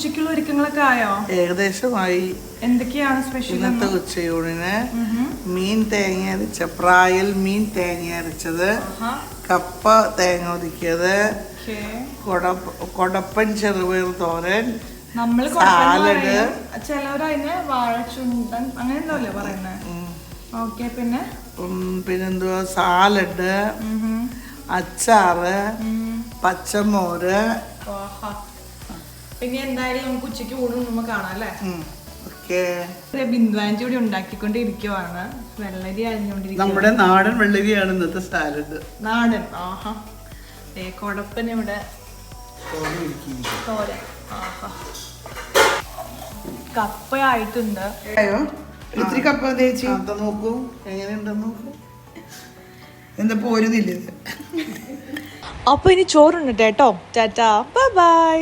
ഉച്ചയ്ക്കുള്ള ഒരുക്കങ്ങളൊക്കെ ആയോ? ഏകദേശമായി. എന്തൊക്കെയാണ് സ്പെഷ്യൽ? ഇന്നത്തെ ഉച്ചയൂണിന് മീൻ തേങ്ങ അരച്ച പ്രായൽ മീൻ തേങ്ങ അരച്ചത്, കപ്പ തേങ്ങ ഒതുക്കിയത്, കൊടപ്പൻ ചെറുപയർ തോരൻ, സാലഡ്, ചിലവരതിന് വാഴച്ചുണ്ടൻ അങ്ങനെ എന്തോല്ലേ പറയുന്നത്. ഓക്കെ, പിന്നെന്തുവാ, സാലഡ്, അച്ചാറ്, പച്ചമോര്. പിന്നെ എന്തായാലും നമുക്ക് ഉച്ചയ്ക്ക് ഊണ് കാണാം അല്ലേ? ബിന്ദുവാഞ്ചി ഇവിടെ ഉണ്ടാക്കിക്കൊണ്ടിരിക്കുവാണ്. വെള്ളരി അരിഞ്ഞുകൊണ്ടിരിക്കുക. നമ്മുടെ നാടൻ വെള്ളരിയാണ് ഇന്നത്തെ സാലഡ്. നാടൻ. കൊടപ്പൻ ഇവിടെ തോരൻ. കപ്പയായിട്ടുണ്ട്. ഇത്തിരി കപ്പ തേച്ചി നോക്കൂ എങ്ങനെയുണ്ടെന്ന് നോക്കൂ. എന്താ പോരുന്നില്ല. അപ്പൊ ഇനി ചോറുണ്ട് കേട്ടോ. Tata, bye bye.